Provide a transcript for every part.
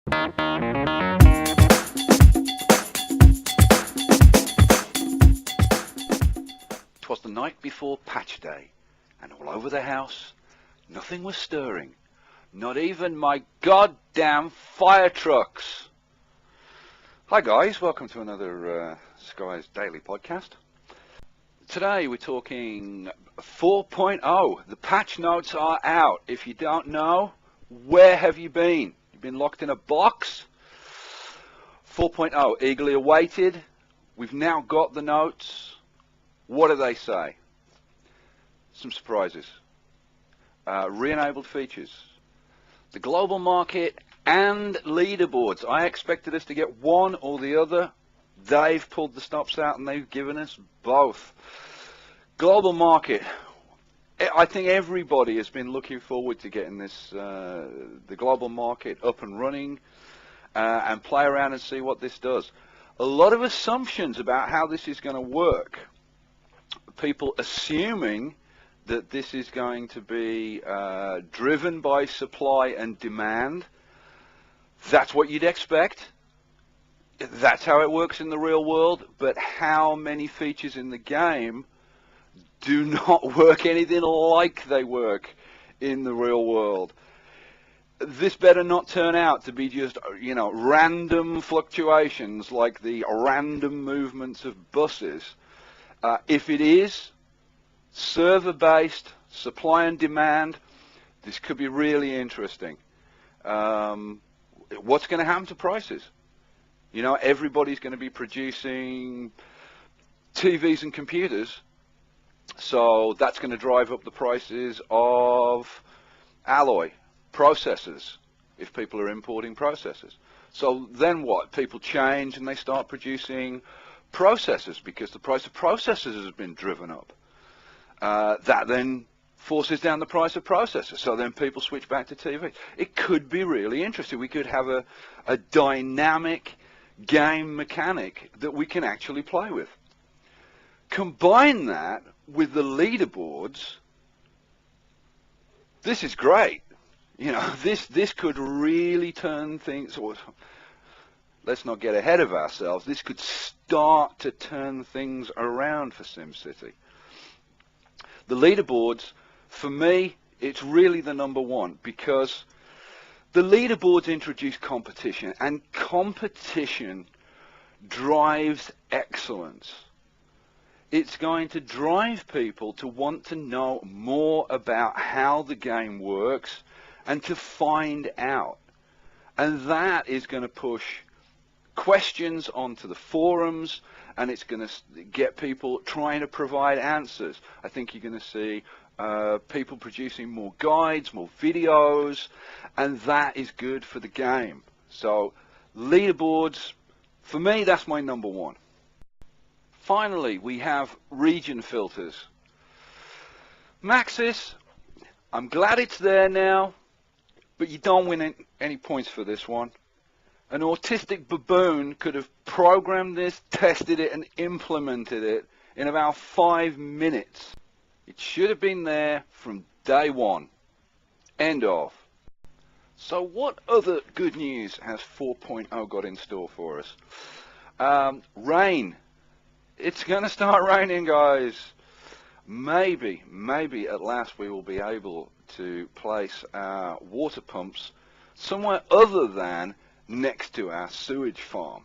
'Twas the night before patch day, and all over the house nothing was stirring, not even my goddamn fire trucks. Hi guys, welcome to another Skye's Daily Podcast. Today we're talking 4.0. The patch notes are out. If you don't know, where have you been? You've been locked in a box? 4.0, eagerly awaited. We've now got the notes. What do they say? Some surprises. Re-enabled features. The global market and leaderboards. I expected us to get one or the other. They've pulled the stops out and they've given us both. Global market. I think everybody has been looking forward to getting this, the global market up and running and play around and see what this does. A lot of assumptions about how this is going to work. People assuming that this is going to be driven by supply and demand. That's what you'd expect. That's how it works in the real world. But how many features in the game do not work anything like they work in the real world? This better not turn out to be just, random fluctuations like the random movements of buses. If it is server-based, supply and demand, this could be really interesting. What's going to happen to prices? Everybody's going to be producing TVs and computers, so that's going to drive up the prices of alloy, processors, if people are importing processors. So then what? People change and they start producing processors because the price of processors has been driven up. That then forces down the price of processors. So then people switch back to TV. It could be really interesting. We could have a dynamic game mechanic that we can actually play with. Combine that with the leaderboards. This is great. This could really turn things. Let's not get ahead of ourselves. This could start to turn things around for SimCity. The leaderboards, for me, it's really the number one because the leaderboards introduce competition, and competition drives excellence. It's going to drive people to want to know more about how the game works and to find out. And that is going to push questions onto the forums, and it's going to get people trying to provide answers. I think you're going to see people producing more guides, more videos, and that is good for the game. So leaderboards, for me, that's my number one. Finally, we have region filters. Maxis, I'm glad it's there now, but you don't win any points for this one. An autistic baboon could have programmed this, tested it, and implemented it in about 5 minutes. It should have been there from day one. End of. So what other good news has 4.0 got in store for us? Rain. It's going to start raining, guys. Maybe at last we will be able to place our water pumps somewhere other than next to our sewage farm.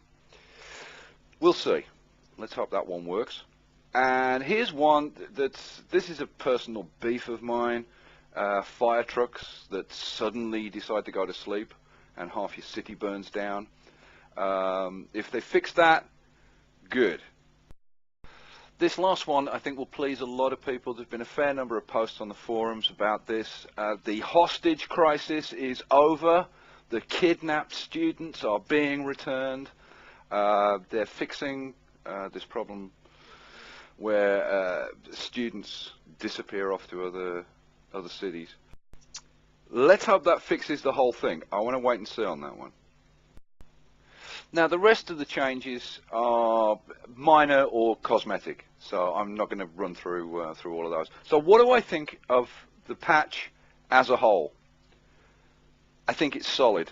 We'll see. Let's hope that one works. And here's one this is a personal beef of mine. Fire trucks that suddenly decide to go to sleep and half your city burns down. If they fix that, good. This last one I think will please a lot of people. There's been a fair number of posts on the forums about this. The hostage crisis is over. The kidnapped students are being returned. They're fixing this problem where students disappear off to other cities. Let's hope that fixes the whole thing. I want to wait and see on that one. Now the rest of the changes are minor or cosmetic, so I'm not going to run through all of those. So what do I think of the patch as a whole? I think it's solid.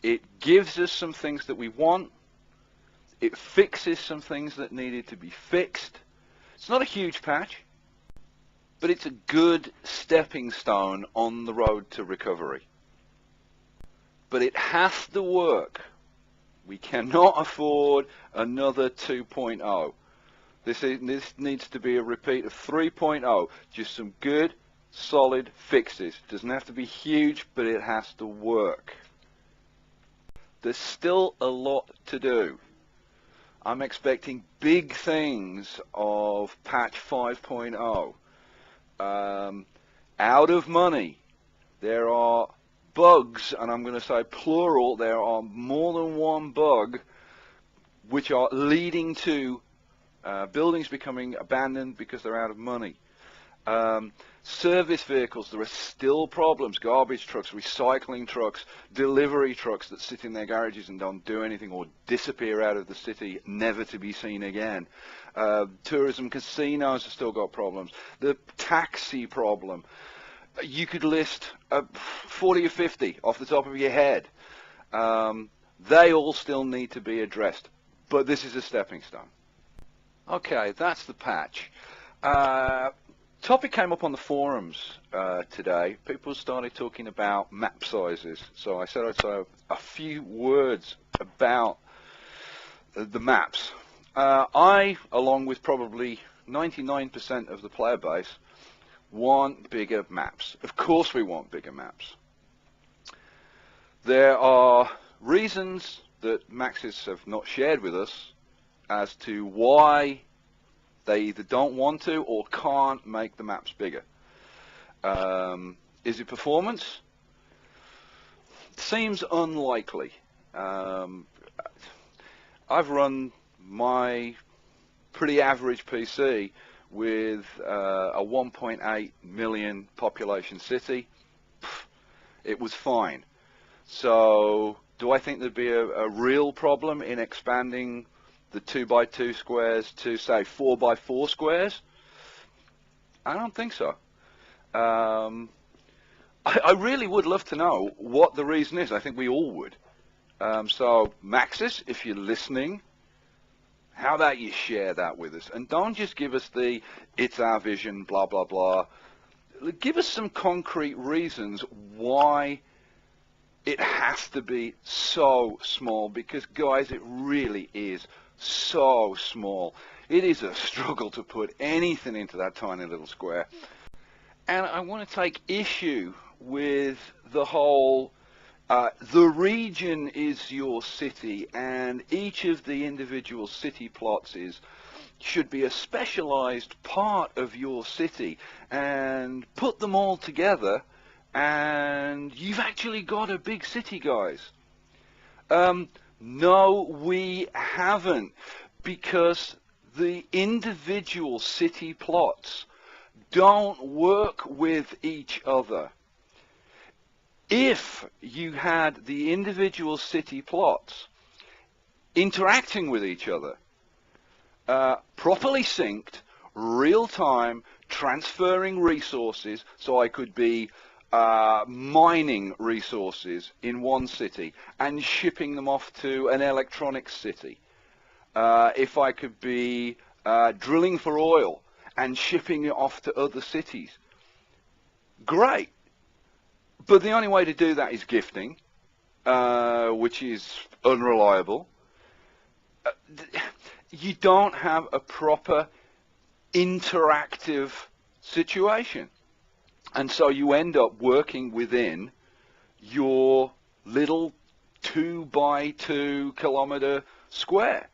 It gives us some things that we want. It fixes some things that needed to be fixed. It's not a huge patch, but it's a good stepping stone on the road to recovery. But it has to work. We cannot afford another 2.0. This needs to be a repeat of 3.0. Just some good, solid fixes. Doesn't have to be huge, but it has to work. There's still a lot to do. I'm expecting big things of patch 5.0. Out of money, there are bugs, and I'm going to say plural, there are more than one bug which are leading to buildings becoming abandoned because they're out of money. Service vehicles, there are still problems. Garbage trucks, recycling trucks, delivery trucks that sit in their garages and don't do anything or disappear out of the city, never to be seen again. Tourism casinos have still got problems. The taxi problem. You could list 40 or 50 off the top of your head. They all still need to be addressed, but this is a stepping stone. Okay, that's the patch. Topic came up on the forums today. People started talking about map sizes, so I said I'd say a few words about the maps. I, along with probably 99% of the player base, want bigger maps. Of course we want bigger maps. There are reasons that Maxis have not shared with us as to why they either don't want to or can't make the maps bigger. Is it performance? Seems unlikely. I've run my pretty average PC with a 1.8 million population city. It was fine. So do I think there'd be a real problem in expanding the 2x2 squares to, say, 4x4 squares? I don't think so. I really would love to know what the reason is. I think we all would. So, Maxis, if you're listening, how about you share that with us? And don't just give us the, it's our vision, blah, blah, blah. Give us some concrete reasons why it has to be so small, because, guys, it really is so small. It is a struggle to put anything into that tiny little square. And I want to take issue with the whole the region is your city, and each of the individual city plots should be a specialized part of your city, and put them all together and you've actually got a big city, guys. No, we haven't, because the individual city plots don't work with each other. If you had the individual city plots interacting with each other, properly synced, real-time, transferring resources, so I could be mining resources in one city and shipping them off to an electronics city. If I could be drilling for oil and shipping it off to other cities, great. But the only way to do that is gifting, which is unreliable. You don't have a proper interactive situation. And so you end up working within your little 2x2 kilometer square,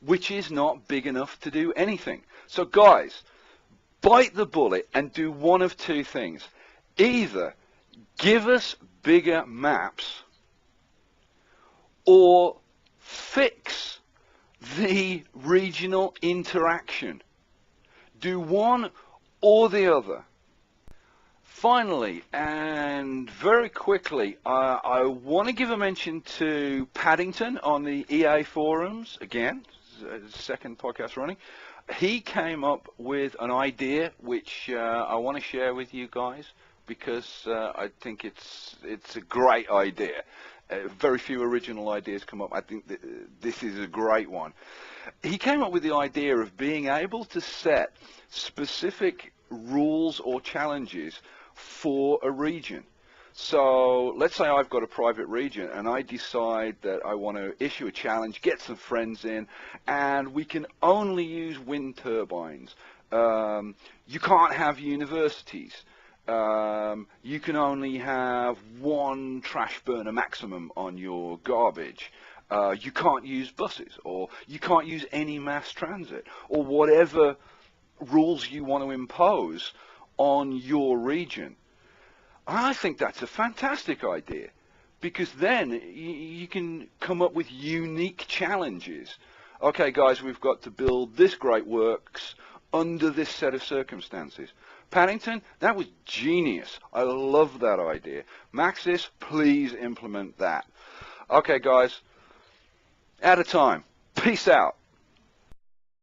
which is not big enough to do anything. So guys, bite the bullet and do one of two things. Either give us bigger maps, or fix the regional interaction. Do one or the other. Finally, and very quickly, I want to give a mention to Paddington on the EA forums. Again, second podcast running. He came up with an idea which I want to share with you guys, because I think it's a great idea. very few original ideas come up. I think that this is a great one. He came up with the idea of being able to set specific rules or challenges for a region. So let's say I've got a private region and I decide that I want to issue a challenge, get some friends in, and we can only use wind turbines. You can't have universities. You can only have one trash burner maximum on your garbage. You can't use buses, or you can't use any mass transit, or whatever rules you want to impose on your region. I think that's a fantastic idea, because then you can come up with unique challenges. Okay, guys, we've got to build this great works under this set of circumstances. Paddington, that was genius. I love that idea. Maxis, please implement that. Okay, guys, out of time. Peace out.